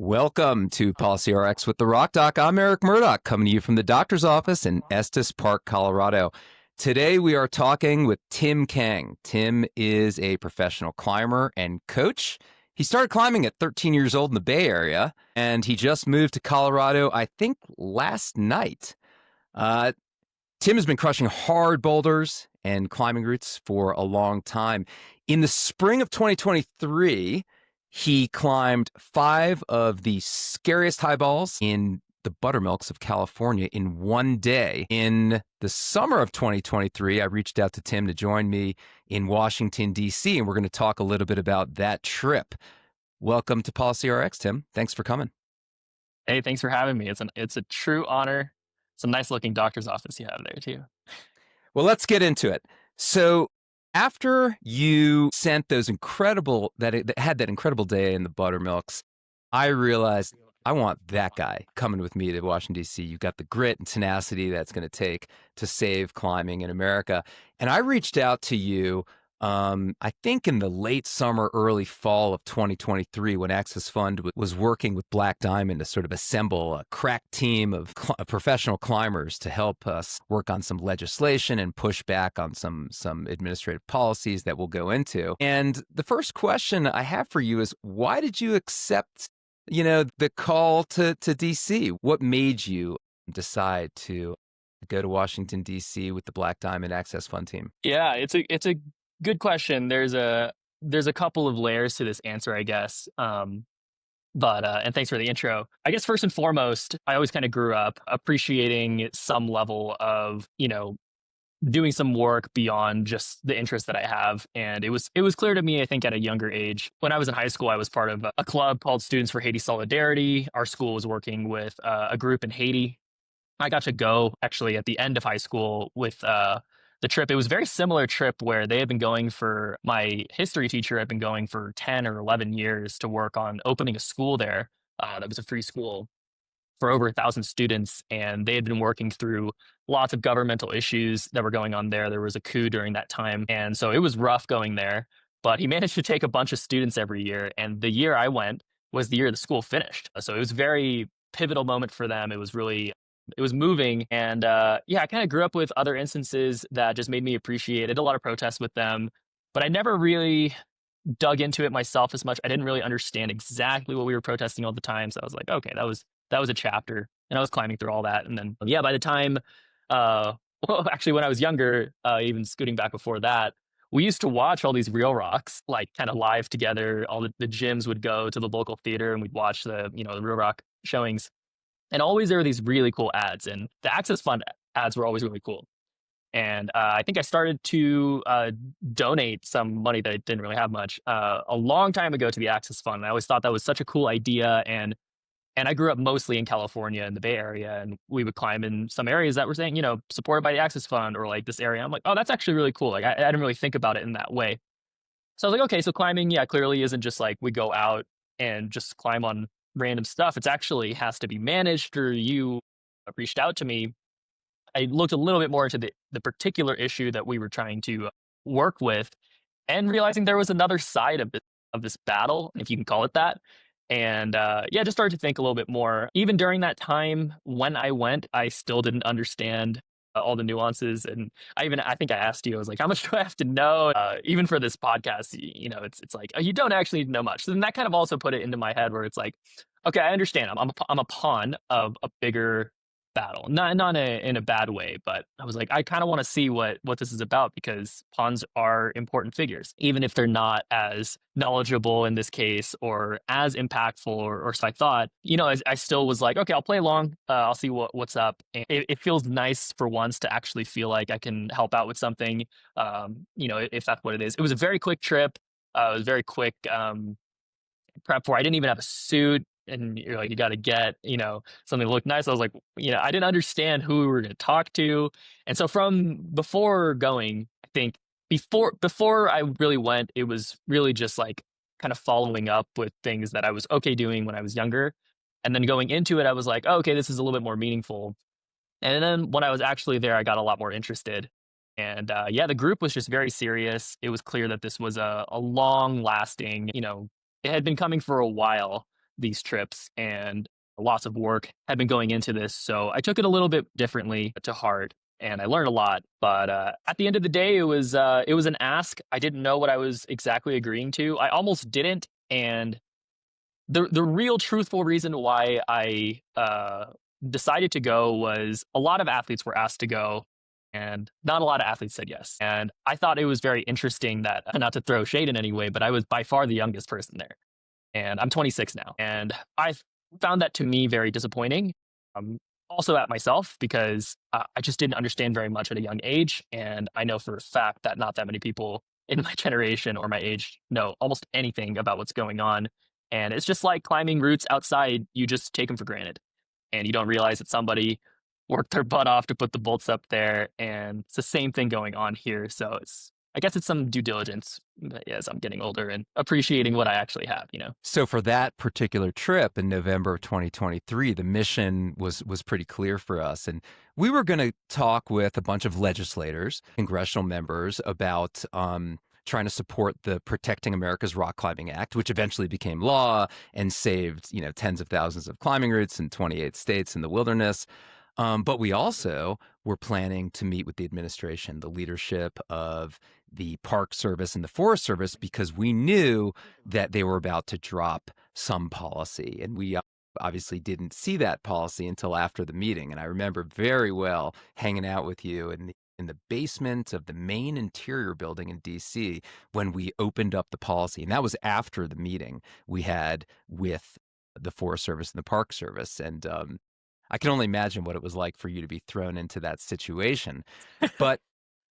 Welcome to Policy RX with the Rock Doc. I'm Eric Murdoch, coming to you from the doctor's office in Estes Park, Colorado. Today we are talking with Tim Kang. Tim is a professional climber and coach. He started climbing at 13 years old in the Bay Area, and he just moved to Colorado, I think, last night. Tim has been crushing hard boulders and climbing routes for a long time. In the spring of 2023, he climbed 5 of the scariest highballs in the Buttermilks of California in one day. In the summer of 2023, I reached out to Tim to join me in Washington, D.C., and we're going to talk a little bit about that trip. Welcome to Policy RX, Tim. Thanks for coming. Hey, thanks for having me. It's a true honor. It's a nice looking doctor's office you have there too. Well, let's get into it. So after you sent those incredible, that had that incredible day in the Buttermilks, I realized I want that guy coming with me to Washington, D.C. You've got the grit and tenacity that's going to take to save climbing in America. And I reached out to you, I think in the late summer, early fall of 2023, when Access Fund was working with Black Diamond to sort of assemble a crack team of professional climbers to help us work on some legislation and push back on some administrative policies that we'll go into. And the first question I have for you is, why did you accept the call to DC? What made you decide to go to Washington, DC with the Black Diamond Access Fund team? Yeah, it's a good question. There's a couple of layers to this answer, I guess. And thanks for the intro. I guess first and foremost, I always kind of grew up appreciating some level of, doing some work beyond just the interest that I have. And it was clear to me, I think, at a younger age. When I was in high school, I was part of a club called Students for Haiti Solidarity. Our school was working with a group in Haiti. I got to go actually at the end of high school with the trip. It was a very similar trip where they had been going for, my history teacher had been going for 10 or 11 years to work on opening a school there. That was a free school for over 1,000 students. And they had been working through lots of governmental issues that were going on there. There was a coup during that time. And so it was rough going there, but he managed to take a bunch of students every year. And the year I went was the year the school finished. So it was a very pivotal moment for them. It was moving. And I kind of grew up with other instances that just made me appreciate it. I did a lot of protests with them, but I never really dug into it myself as much. I didn't really understand exactly what we were protesting all the time. So I was like, okay, that was a chapter. And I was climbing through all that. And then, by the time, actually, when I was younger, even scooting back before that, we used to watch all these real rocks, like kind of live together. All the gyms would go to the local theater and we'd watch the real rock showings. And always there were these really cool ads, and the Access Fund ads were always really cool. And I think I started to donate some money that I didn't really have much a long time ago to the Access Fund. I always thought that was such a cool idea. And I grew up mostly in California in the Bay Area, and we would climb in some areas that were saying, supported by the Access Fund, or like this area. I'm like, oh, that's actually really cool. Like I didn't really think about it in that way. So I was like, okay, so climbing, clearly isn't just like we go out and just climb on random stuff. It's actually has to be managed, or you reached out to me. I looked a little bit more into the particular issue that we were trying to work with, and realizing there was another side of this battle, if you can call it that. And just started to think a little bit more. Even during that time when I went, I still didn't understand all the nuances. And I think I asked you, I was like, how much do I have to know? Even for this podcast, it's like, oh, you don't actually know much. So then that kind of also put it into my head where it's like, okay, I understand. I'm a pawn of a bigger battle, not in a bad way, but I was like, I kind of want to see what this is about, because pawns are important figures, even if they're not as knowledgeable in this case or as impactful or so I thought. I still was like, okay, I'll play along. I'll see what's up. And it feels nice for once to actually feel like I can help out with something. If that's what it is. It was a very quick trip. It was very quick prep for. I didn't even have a suit. And you're like, you got to get, something to look nice. I was like, I didn't understand who we were going to talk to. And so from before going, I think before I really went, it was really just like kind of following up with things that I was okay doing when I was younger. And then going into it, I was like, oh, okay, this is a little bit more meaningful. And then when I was actually there, I got a lot more interested. And the group was just very serious. It was clear that this was a long lasting, it had been coming for a while. these trips, and lots of work had been going into this. So I took it a little bit differently to heart, and I learned a lot. But at the end of the day, it was an ask. I didn't know what I was exactly agreeing to. I almost didn't, and the real truthful reason why I decided to go was a lot of athletes were asked to go, and not a lot of athletes said yes. And I thought it was very interesting that, not to throw shade in any way, but I was by far the youngest person there, and I'm 26 now, and I found that to me very disappointing. Also at myself, because I just didn't understand very much at a young age, and I know for a fact that not that many people in my generation or my age know almost anything about what's going on. And it's just like climbing routes outside, you just take them for granted, and you don't realize that somebody worked their butt off to put the bolts up there, and it's the same thing going on here. So it's, I guess it's some due diligence as I'm getting older and appreciating what I actually have, you know? So for that particular trip in November of 2023, the mission was pretty clear for us. And we were going to talk with a bunch of legislators, congressional members about trying to support the Protecting America's Rock Climbing Act, which eventually became law and saved, tens of thousands of climbing routes in 28 states in the wilderness. But we also were planning to meet with the administration, the leadership of the Park Service and the Forest Service, because we knew that they were about to drop some policy. And we obviously didn't see that policy until after the meeting. And I remember very well hanging out with you in the basement of the main interior building in DC when we opened up the policy. And that was after the meeting we had with the Forest Service and the Park Service. And I can only imagine what it was like for you to be thrown into that situation. But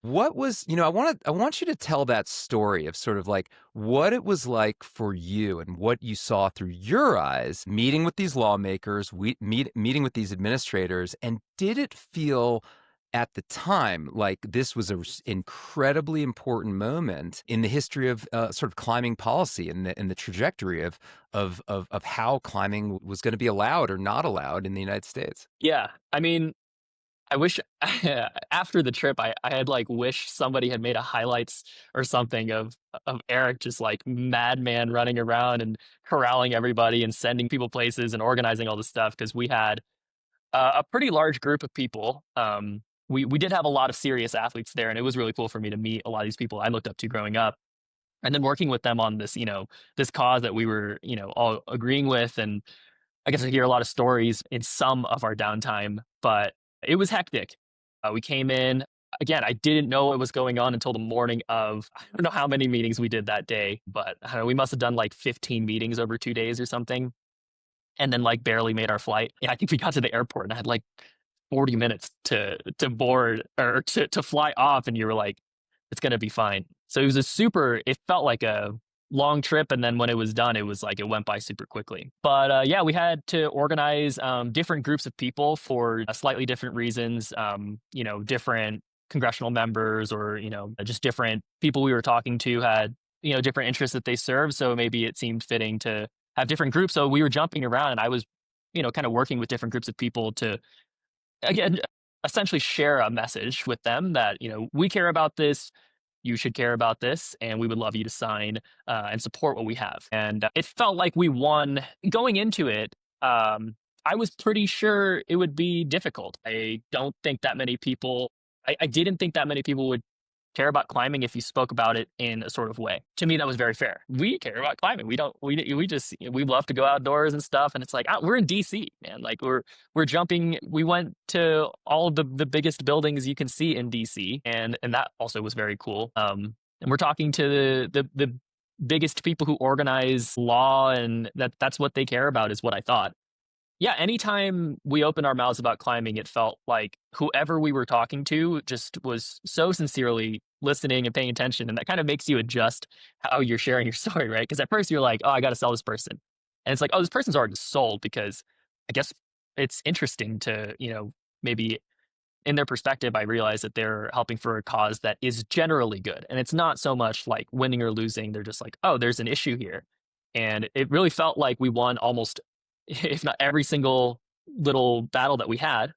what was, I want you to tell that story of sort of like what it was like for you and what you saw through your eyes, meeting with these lawmakers, meeting with these administrators, and did it feel at the time like this was an incredibly important moment in the history of sort of climbing policy and the trajectory of how climbing was going to be allowed or not allowed in the United States? Yeah. I mean, I wish after the trip, I had like wished somebody had made a highlights or something of Eric just like madman running around and corralling everybody and sending people places and organizing all this stuff, because we had a pretty large group of people. We did have a lot of serious athletes there, and it was really cool for me to meet a lot of these people I looked up to growing up, and then working with them on this, this cause that we were, all agreeing with. And I guess I hear a lot of stories in some of our downtime, but it was hectic. We came in again. I didn't know what was going on until the morning of. I don't know how many meetings we did that day, but I don't know, we must have done like 15 meetings over 2 days or something, and then like barely made our flight. Yeah, I think we got to the airport and I had like 40 minutes to board or to fly off, and you were like, it's gonna be fine. So it was it felt like a long trip, and then when it was done, it was like it went by super quickly. But yeah, we had to organize different groups of people for slightly different reasons. Different congressional members, or just different people we were talking to had different interests that they served. So maybe it seemed fitting to have different groups. So we were jumping around, and I was kind of working with different groups of people to, again, essentially share a message with them that we care about this, you should care about this, and we would love you to sign and support what we have. And it felt like we won. Going into it, I was pretty sure it would be difficult. I don't think that many people, I didn't think that many people would care about climbing if you spoke about it in a sort of way. To me, that was very fair. We care about climbing. We love to go outdoors and stuff. And it's like, we're in DC, man. Like we're jumping. We went to all of the biggest buildings you can see in DC. And that also was very cool. And we're talking to the biggest people who organize law, and that's what they care about, is what I thought. Yeah, anytime we opened our mouths about climbing, it felt like whoever we were talking to just was so sincerely listening and paying attention. And that kind of makes you adjust how you're sharing your story, right? Because at first you're like, oh, I got to sell this person. And it's like, oh, this person's already sold, because I guess it's interesting to, maybe in their perspective, I realize that they're helping for a cause that is generally good. And it's not so much like winning or losing. They're just like, oh, there's an issue here. And it really felt like we won almost, if not every single little battle that we had.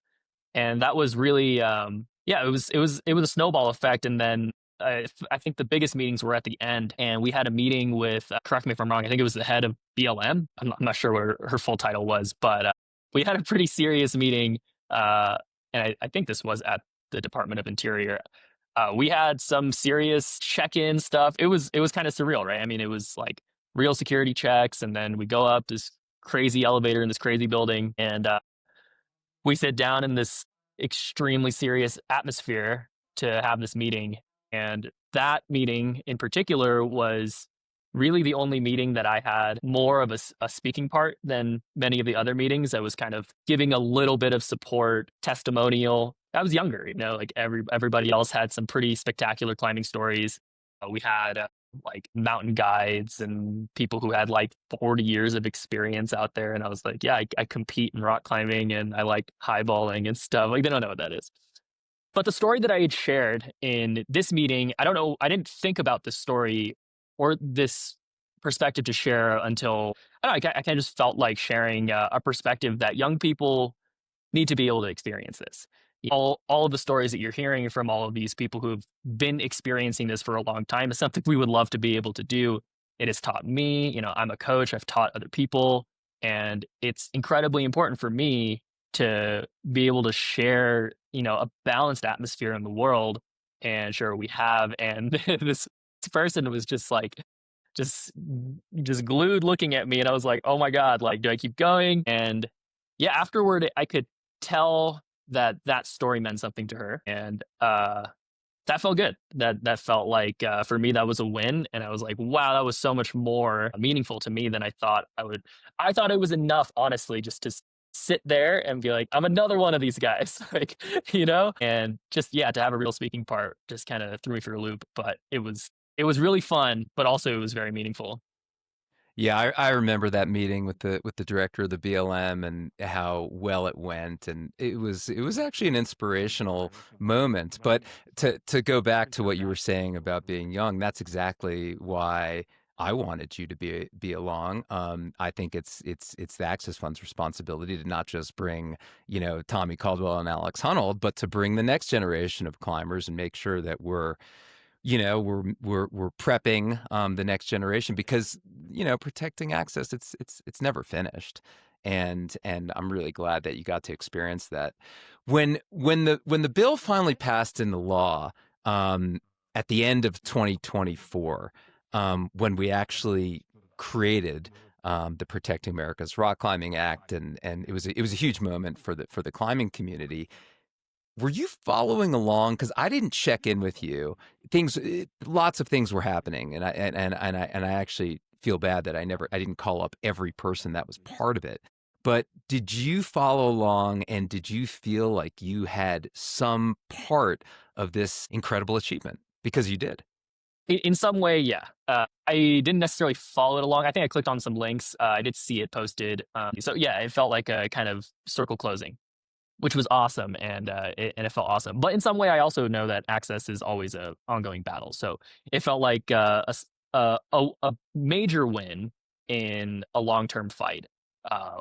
And that was really, it was a snowball effect. And then I think the biggest meetings were at the end, and we had a meeting with, correct me if I'm wrong, I think it was the head of BLM. I'm not sure what her full title was, but we had a pretty serious meeting. Uh, and I think this was at the Department of Interior. We had some serious check-in stuff. It was kind of surreal, right? I mean, it was like real security checks, and then we go up this crazy elevator in this crazy building, and we sit down in this extremely serious atmosphere to have this meeting. And that meeting in particular was really the only meeting that I had more of a speaking part than many of the other meetings. I was kind of giving a little bit of support, testimonial. I was younger, like everybody else had some pretty spectacular climbing stories. We had like mountain guides and people who had like 40 years of experience out there. And I was like, yeah, I compete in rock climbing and I like highballing and stuff. Like, they don't know what that is. But the story that I had shared in this meeting, I don't know, I didn't think about this story or this perspective to share until, I don't know, I kind of just felt like sharing a perspective that young people need to be able to experience this. All of the stories that you're hearing from all of these people who've been experiencing this for a long time is something we would love to be able to do. It has taught me, I'm a coach, I've taught other people, and it's incredibly important for me to be able to share, a balanced atmosphere in the world, and sure we have. And this person was just like, just just glued looking at me, and I was like, oh my God, like, do I keep going? And yeah, afterward I could tell that story meant something to her, and that felt good. That felt like, for me, that was a win, and I was like, wow, that was so much more meaningful to me than I thought I would. I thought it was enough, honestly, just to sit there and be like, I'm another one of these guys, like, and just, yeah, to have a real speaking part just kind of threw me for a loop. But it was really fun, but also it was very meaningful. Yeah, I remember that meeting with the director of the BLM and how well it went, and it was actually an inspirational moment. But to go back to what you were saying about being young, that's exactly why I wanted you to be along. I think it's the Access Fund's responsibility to not just bring Tommy Caldwell and Alex Hunold, but to bring the next generation of climbers and make sure that we're prepping the next generation, because protecting access, it's never finished. And I'm really glad that you got to experience that. When the bill finally passed into law, at the end of 2024, when we actually created the Protecting America's Rock Climbing Act, and it was a huge moment for the climbing community. Were you following along? Because I didn't check in with you. Lots of things were happening, and I actually feel bad that I didn't call up every person that was part of it. But did you follow along, and did you feel like you had some part of this incredible achievement? Because you did. In some way, yeah. I didn't necessarily follow it along. I think I clicked on some links. I did see it posted. So yeah, it felt like a kind of circle closing, which was awesome, and it felt awesome. But in some way, I also know that access is always a ongoing battle. So it felt like a major win in a long term fight,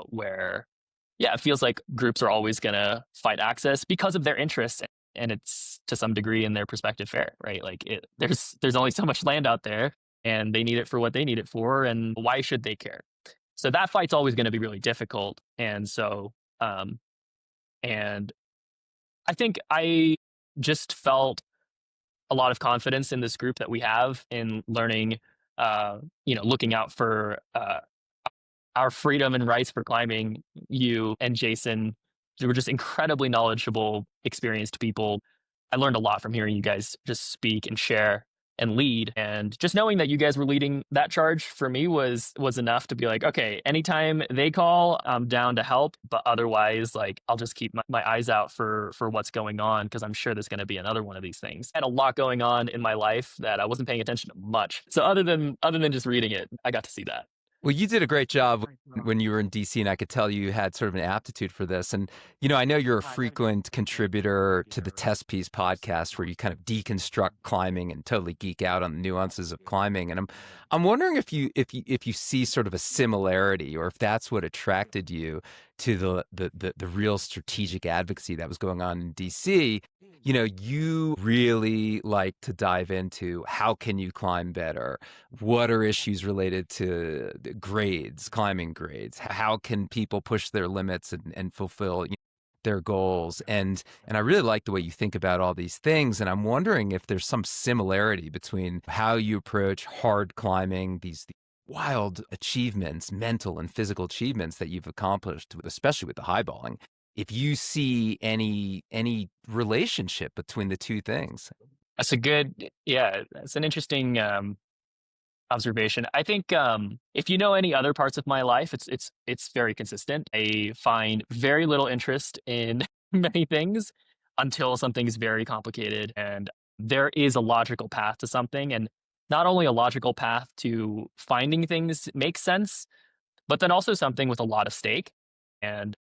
where yeah, it feels like groups are always gonna fight access because of their interests, and it's to some degree in their perspective fair, right? Like there's only so much land out there, and they need it for what they need it for, and why should they care? So that fight's always going to be really difficult, and so. And I think I just felt a lot of confidence in this group that we have in learning, looking out for our freedom and rights for climbing. You and Jason, they were just incredibly knowledgeable, experienced people. I learned a lot from hearing you guys just speak and share and lead, and just knowing that you guys were leading that charge for me was enough to be like, okay, anytime they call, I'm down to help, but otherwise, like, I'll just keep my eyes out for what's going on, because I'm sure there's going to be another one of these things. I had a lot going on in my life that I wasn't paying attention to much, so other than just reading it, I got to see that. Well, you did a great job when you were in DC, and I could tell you had sort of an aptitude for this. And, I know you're a frequent contributor to the Test Piece podcast, where you kind of deconstruct climbing and totally geek out on the nuances of climbing. And I'm wondering if you see sort of a similarity, or if that's what attracted you to the real strategic advocacy that was going on in DC, you know, you really like to dive into how can you climb better? What are issues related to the grades, climbing grades? How can people push their limits and fulfill their goals? And I really like the way you think about all these things. And I'm wondering if there's some similarity between how you approach hard climbing, these wild achievements, mental and physical achievements that you've accomplished, especially with the highballing. If you see any relationship between the two things. That's a good, yeah, that's an interesting observation. I think if you know any other parts of my life, it's very consistent. I find very little interest in many things until something is very complicated and there is a logical path to something, and not only a logical path to finding things make sense, but then also something with a lot of stake and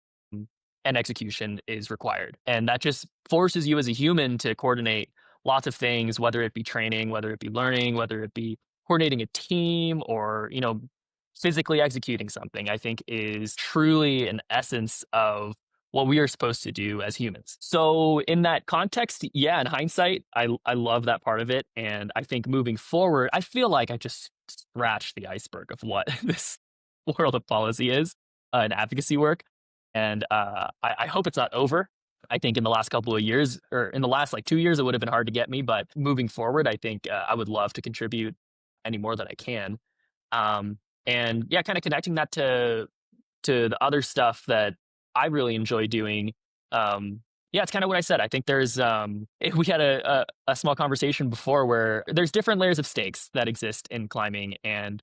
and execution is required. And that just forces you as a human to coordinate lots of things, whether it be training, whether it be learning, whether it be coordinating a team or, physically executing something, I think is truly an essence of what we are supposed to do as humans. So in that context, yeah, in hindsight, I love that part of it. And I think moving forward, I feel like I just scratched the iceberg of what this world of policy is and advocacy work. And I hope it's not over. I think in the last couple of years, or in the last like 2 years, it would have been hard to get me. But moving forward, I think I would love to contribute any more that I can. And yeah, kind of connecting that to the other stuff that I really enjoy doing. Yeah, it's kind of what I said. I think there's we had a small conversation before where there's different layers of stakes that exist in climbing, and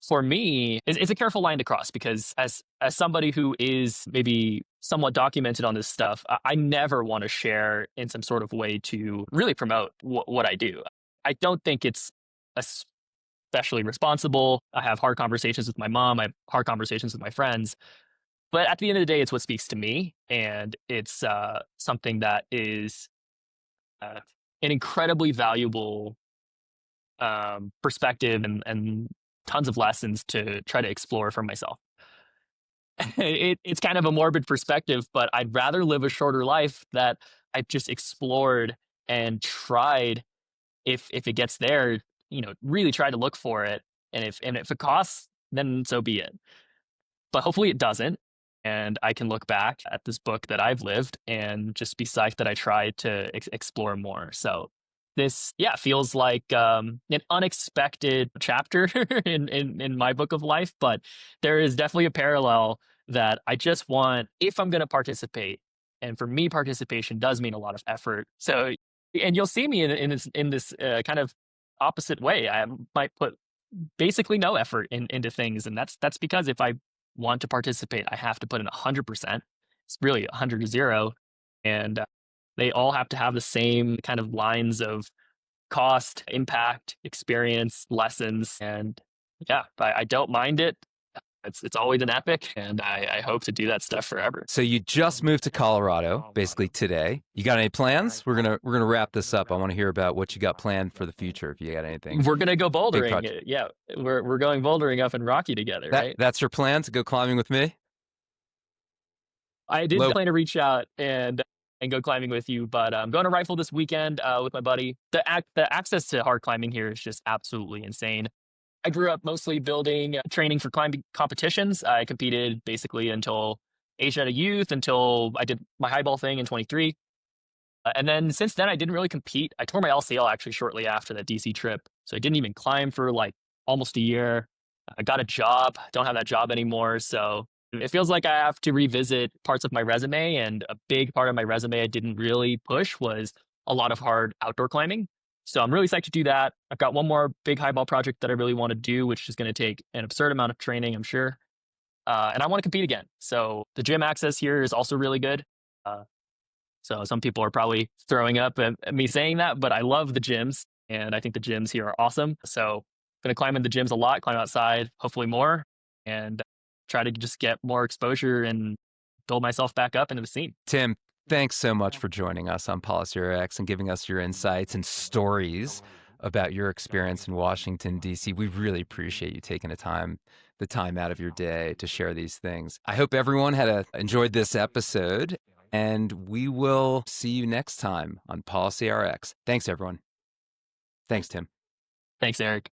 for me, it's a careful line to cross because as somebody who is maybe somewhat documented on this stuff, I never want to share in some sort of way to really promote what I do. I don't think it's especially responsible. I have hard conversations with my mom. I have hard conversations with my friends. But at the end of the day, it's what speaks to me, and it's something that is uh, an incredibly valuable perspective and tons of lessons to try to explore for myself. It's kind of a morbid perspective, but I'd rather live a shorter life that I've just explored and tried. If it gets there, really try to look for it, and if it costs, then so be it. But hopefully it doesn't. And I can look back at this book that I've lived and just be psyched that I tried to explore more. So this, yeah, feels like an unexpected chapter in my book of life, but there is definitely a parallel that I just want, if I'm going to participate, and for me, participation does mean a lot of effort. So, and you'll see me in this kind of opposite way. I might put basically no effort into things, and that's because if I want to participate, I have to put in 100%. It's really 100 to 0, and they all have to have the same kind of lines of cost, impact, experience, lessons, and yeah, I don't mind it. It's always an epic, and I hope to do that stuff forever. So you just moved to Colorado, basically today. You got any plans? We're gonna wrap this up. I want to hear about what you got planned for the future. If you got anything, We're gonna go bouldering. Yeah, we're going bouldering up in Rocky together, right? That's your plan to go climbing with me? I did plan to reach out and go climbing with you, but I'm going to rifle this weekend with my buddy. The access to hard climbing here is just absolutely insane. I grew up mostly building training for climbing competitions. I competed basically until age out of youth, until I did my highball thing in 23. And then since then, I didn't really compete. I tore my LCL actually shortly after that DC trip. So I didn't even climb for like almost a year. I got a job, don't have that job anymore. So it feels like I have to revisit parts of my resume. And a big part of my resume I didn't really push was a lot of hard outdoor climbing. So I'm really psyched to do that. I've got one more big highball project that I really want to do, which is going to take an absurd amount of training, I'm sure. And I want to compete again. So the gym access here is also really good. So some people are probably throwing up at me saying that, but I love the gyms, and I think the gyms here are awesome. So I'm going to climb in the gyms a lot, climb outside, hopefully more, and try to just get more exposure and build myself back up into the scene. Tim, thanks so much for joining us on Policy RX and giving us your insights and stories about your experience in Washington, D.C. We really appreciate you taking the time out of your day to share these things. I hope everyone enjoyed this episode, and we will see you next time on Policy RX. Thanks, everyone. Thanks, Tim. Thanks, Eric.